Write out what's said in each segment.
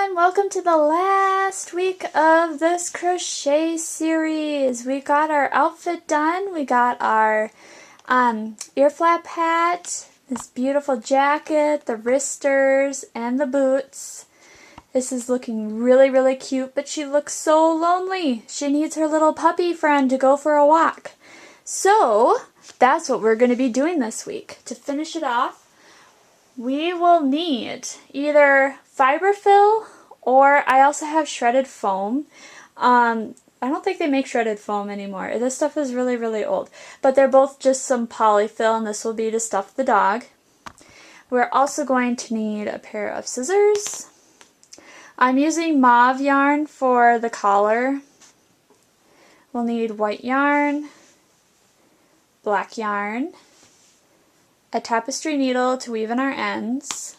everyone, welcome to the last week of this crochet series. We got our outfit done. We got our ear flap hat, this beautiful jacket, the wristers, and the boots. This is looking really cute, but she looks so lonely. She needs her little puppy friend to go for a walk. So that's what we're going to be doing this week. To finish it off, we will need either fiberfill or I also have shredded foam. I don't think they make shredded foam anymore. This stuff is really old. But they're both just some polyfill, and this will be to stuff the dog. We're also going to need a pair of scissors. I'm using mauve yarn for the collar. We'll need white yarn, black yarn, a tapestry needle to weave in our ends,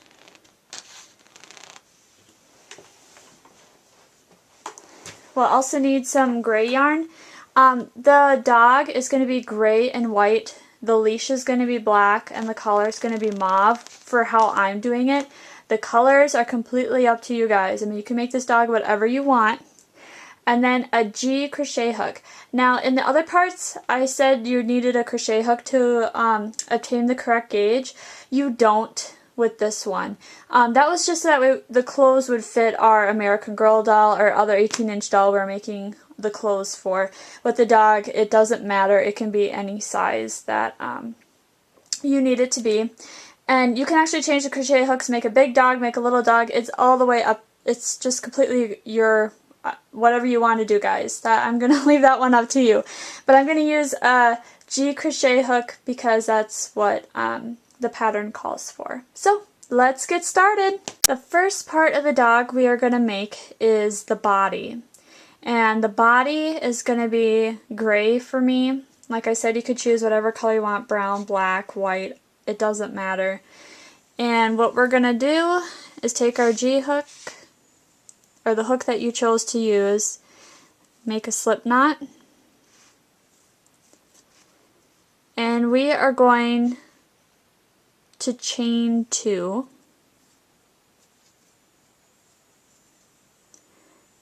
we'll also need some gray yarn. The dog is going to be gray and white, the leash is going to be black, and the collar is going to be mauve for how I'm doing it. The colors are completely up to you guys. I mean, you can make this dog whatever you want. And then a G crochet hook. Now in the other parts I said you needed a crochet hook to obtain the correct gauge. You don't with this one. That was just so that way the clothes would fit our American Girl doll or other 18-inch doll we're making the clothes for. With the dog, it doesn't matter. It can be any size that you need it to be. And you can actually change the crochet hooks, make a big dog, make a little dog. It's all the way up. It's just completely your whatever you want to do, guys. I'm going to leave that one up to you. But I'm going to use a G crochet hook because that's what the pattern calls for. So let's get started. The first part of the dog we are going to make is the body. And the body is going to be gray for me. Like I said, you could choose whatever color you want, brown, black, white, it doesn't matter. And what we're going to do is take our G hook, or the hook that you chose to use, make a slip knot, and we are going to chain 2,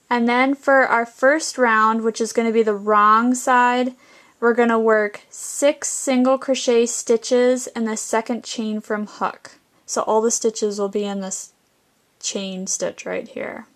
and then for our first round, which is going to be the wrong side, we're going to work 6 single crochet stitches in the second chain from hook. So all the stitches will be in this chain stitch right here.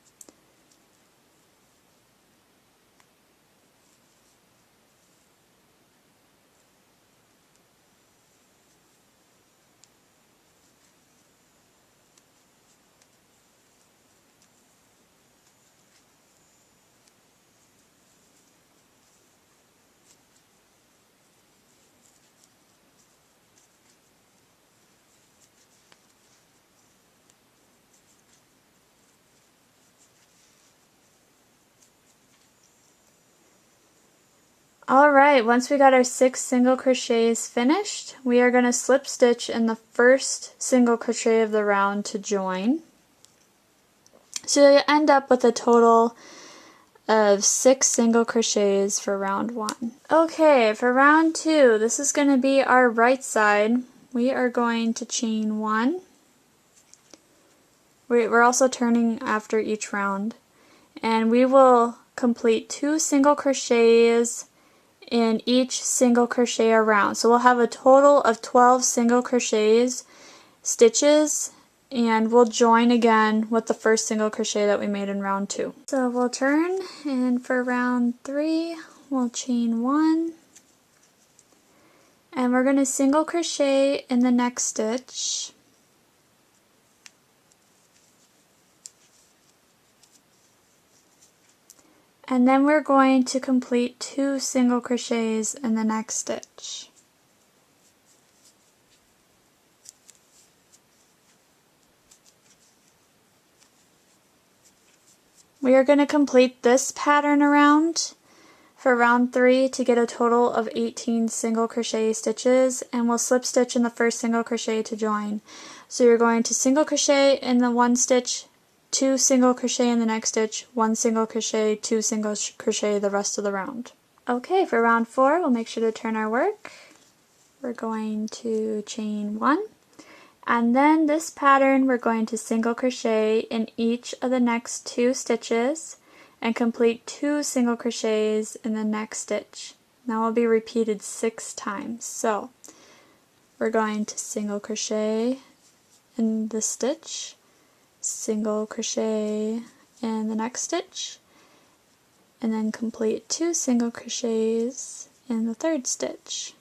Alright, once we got our 6 single crochets finished, we are going to slip stitch in the first single crochet of the round to join. So you end up with a total of 6 single crochets for round 1. Okay, for round 2, this is going to be our right side. We are going to chain 1. We're also turning after each round. And we will complete 2 single crochets in each single crochet around. So we'll have a total of 12 single crochets stitches, and we'll join again with the first single crochet that we made in round 2. So we'll turn, and for round 3 we'll chain 1, and we're going to single crochet in the next stitch. And then we're going to complete 2 single crochets in the next stitch. We are going to complete this pattern around for round 3 to get a total of 18 single crochet stitches, and we'll slip stitch in the first single crochet to join. So you're going to single crochet in the one stitch, 2 single crochet in the next stitch, 1 single crochet, 2 single crochet the rest of the round. Okay, for round 4 we'll make sure to turn our work. We're going to chain 1, And then this pattern we're going to single crochet in each of the next 2 stitches and complete 2 single crochets in the next stitch. That will be repeated 6 times. So we're going to single crochet in this stitch, single crochet in the next stitch, and then complete 2 single crochets in the 3rd stitch.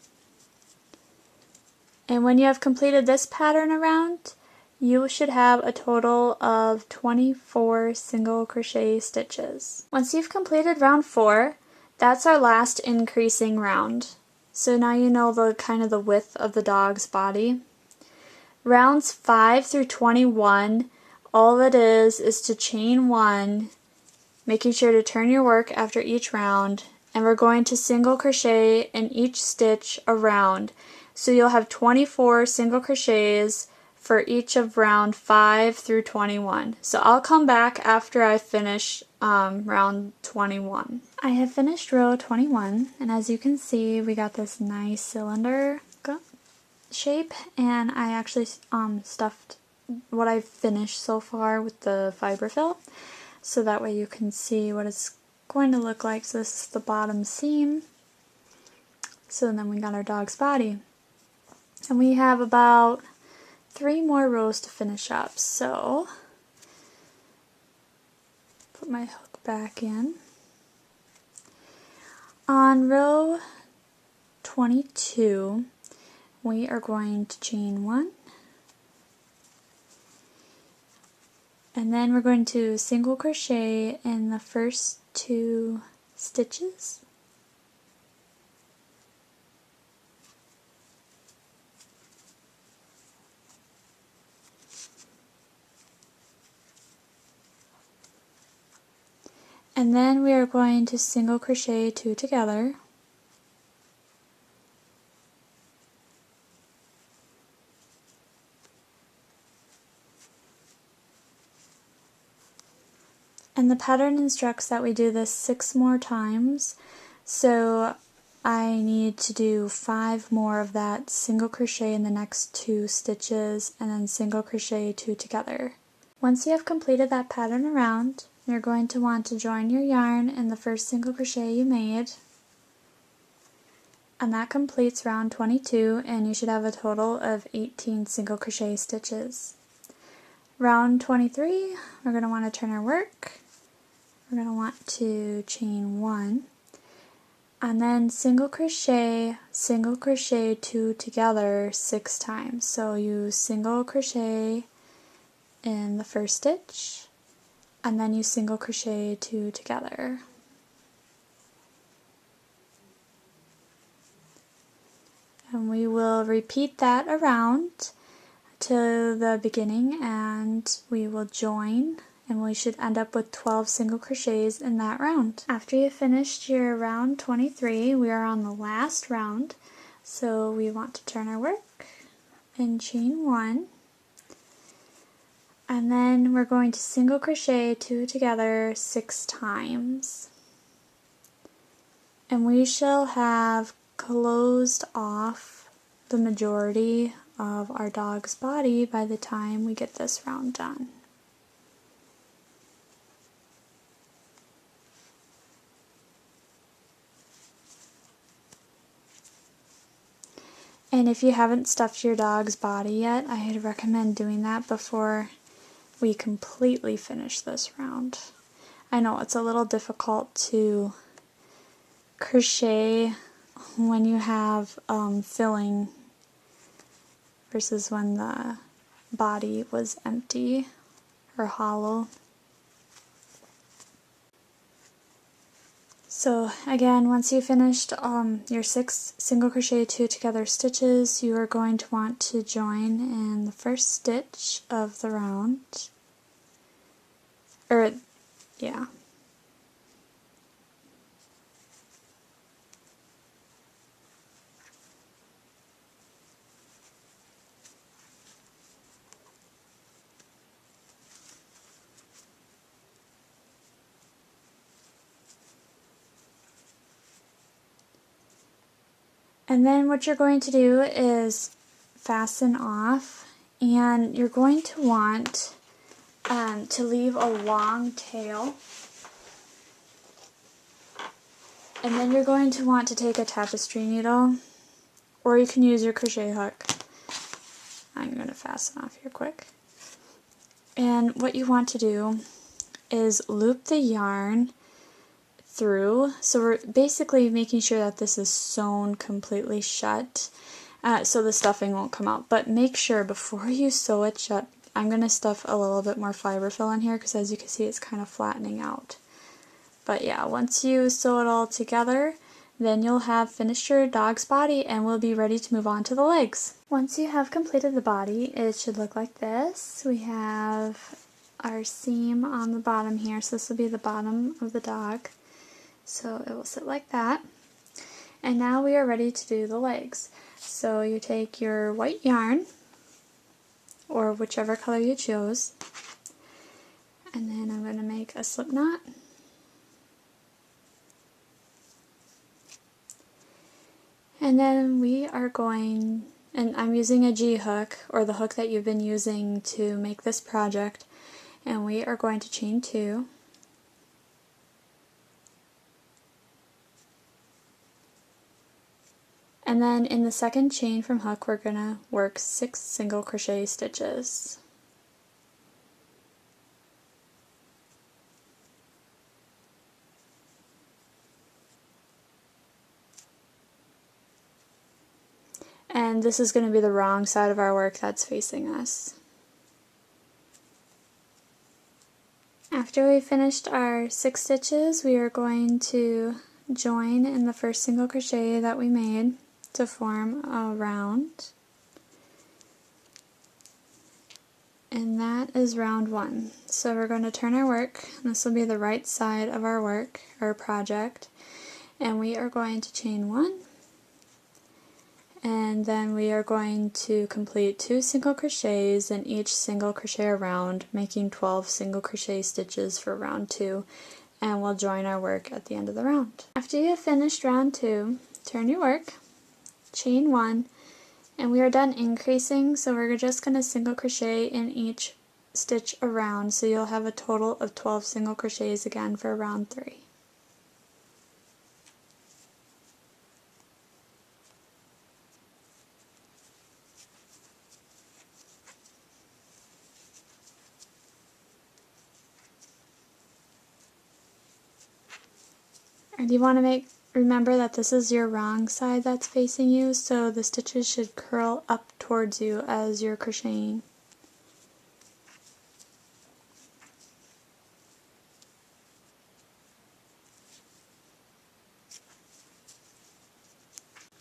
And when you have completed this pattern around, you should have a total of 24 single crochet stitches. Once you've completed round 4, that's our last increasing round. So now you know the kind of the width of the dog's body. Rounds 5 through 21, all it is to chain 1, making sure to turn your work after each round, and we're going to single crochet in each stitch around. So you'll have 24 single crochets for each of round 5 through 21. So I'll come back after I finish round 21. I have finished row 21, and as you can see, we got this nice cylinder shape, and I actually stuffed what I've finished so far with the fiberfill, so that way you can see what it's going to look like. So this is the bottom seam. So then we got our dog's body. And we have about 3 more rows to finish up, so put my hook back in. On row 22, we are going to chain 1, and then we're going to single crochet in the first 2 stitches. And then we are going to single crochet 2 together. And the pattern instructs that we do this 6 more times, so I need to do 5 more of that single crochet in the next 2 stitches and then single crochet 2 together. Once you have completed that pattern around, you're going to want to join your yarn in the first single crochet you made, and that completes round 22, and you should have a total of 18 single crochet stitches. Round 23, we're going to want to turn our work. We're going to want to chain 1, and then single crochet 2 together 6 times. So you single crochet in the first stitch, and then you single crochet 2 together. And we will repeat that around to the beginning, and we will join, and we should end up with 12 single crochets in that round. After you finished your round 23, we are on the last round, so we want to turn our work and chain 1. And then we're going to single crochet 2 together 6 times. And we shall have closed off the majority of our dog's body by the time we get this round done. And if you haven't stuffed your dog's body yet, I'd recommend doing that before we completely finish this round. I know it's a little difficult to crochet when you have filling versus when the body was empty or hollow. So again, once you finished your 6 single crochet 2 together stitches, you are going to want to join in the first stitch of the round. And then what you're going to do is fasten off and you're going to want to leave a long tail, and then you're going to want to take a tapestry needle, or you can use your crochet hook. I'm going to fasten off here quick. And what you want to do is loop the yarn through, so we're basically making sure that this is sewn completely shut, so the stuffing won't come out. But make sure before you sew it shut, I'm going to stuff a little bit more fiber fill in here because as you can see it's kind of flattening out. But yeah, once you sew it all together, then you'll have finished your dog's body and we'll be ready to move on to the legs. Once you have completed the body, it should look like this. We have our seam on the bottom here, so this will be the bottom of the dog. So it will sit like that. And now we are ready to do the legs. So you take your white yarn, or whichever color you chose, and then I'm going to make a slip knot. And then we are going, and I'm using a G hook, or the hook that you've been using to make this project, and we are going to chain 2. And then in the second chain from hook, we're going to work 6 single crochet stitches. And this is going to be the wrong side of our work that's facing us. After we finished our 6 stitches, we are going to join in the first single crochet that we made to form a round, and that is round 1. So we're going to turn our work, and this will be the right side of our work, our project, and we are going to chain 1, and then we are going to complete 2 single crochets in each single crochet around, making 12 single crochet stitches for round 2, and we'll join our work at the end of the round. After you have finished round 2, turn your work, chain 1, and we are done increasing, so we're just going to single crochet in each stitch around, so you'll have a total of 12 single crochets again for round 3. And you want to remember that this is your wrong side that's facing you, so the stitches should curl up towards you as you're crocheting.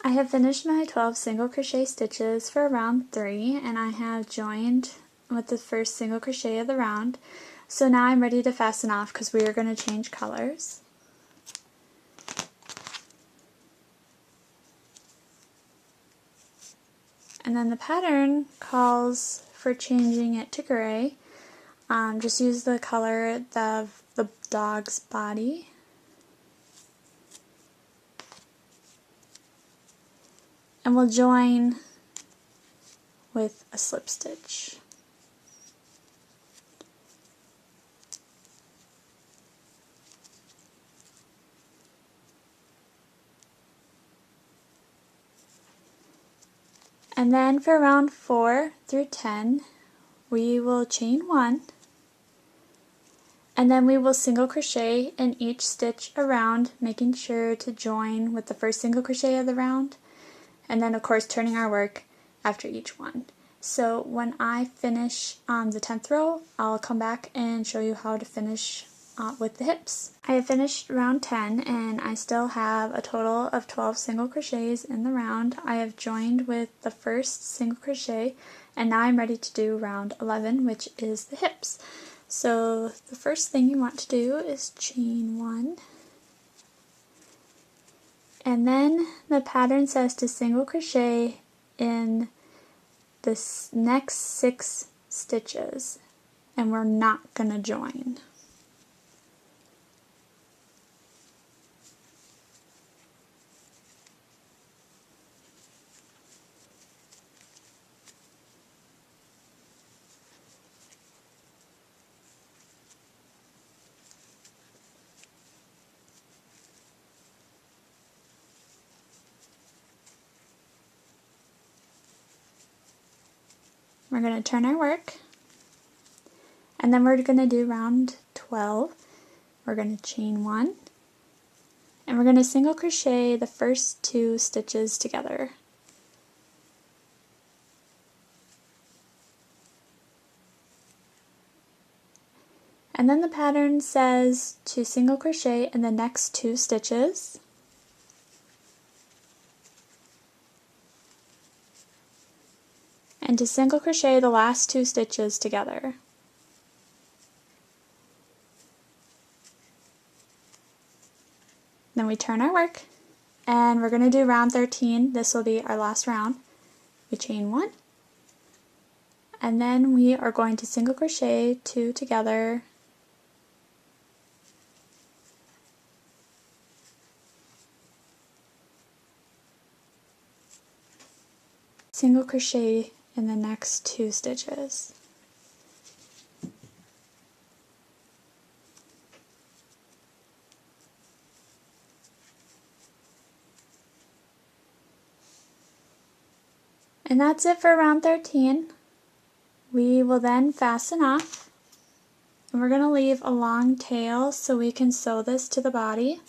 I have finished my 12 single crochet stitches for round 3, and I have joined with the first single crochet of the round. So now I'm ready to fasten off because we are going to change colors. And then the pattern calls for changing it to gray. Just use the color of the dog's body. And we'll join with a slip stitch. And then for round 4 through 10, we will chain 1, and then we will single crochet in each stitch around, making sure to join with the first single crochet of the round, and then of course turning our work after each one. So when I finish the 10th row, I'll come back and show you how to finish with the hips. I have finished round 10 and I still have a total of 12 single crochets in the round. I have joined with the first single crochet, and now I'm ready to do round 11, which is the hips. So the first thing you want to do is chain 1, and then the pattern says to single crochet in the next 6 stitches, and we're not going to join. we're going to turn our work, and then we're going to do round 12. We're going to chain 1, and we're going to single crochet the first 2 stitches together. And then the pattern says to single crochet in the next 2 stitches. And to single crochet the last 2 stitches together. Then we turn our work, and we're going to do round 13. This will be our last round. We chain 1, and then we are going to single crochet 2 together, single crochet in the next 2 stitches. And that's it for round 13. We will then fasten off, and we're going to leave a long tail so we can sew this to the body.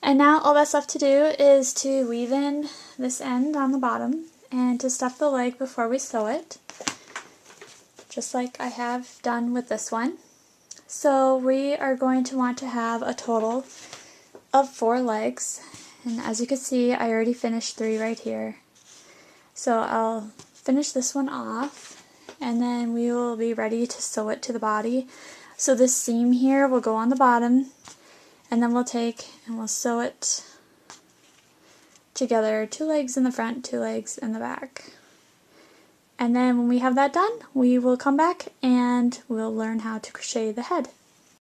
And now all that's left to do is to weave in this end on the bottom and to stuff the leg before we sew it, just like I have done with this one. So we are going to want to have a total of 4 legs, and as you can see I already finished 3 right here. So I'll finish this one off, and then we will be ready to sew it to the body. So this seam here will go on the bottom, and then we'll take and we'll sew it together, 2 legs in the front, 2 legs in the back. And then when we have that done, we will come back and we'll learn how to crochet the head.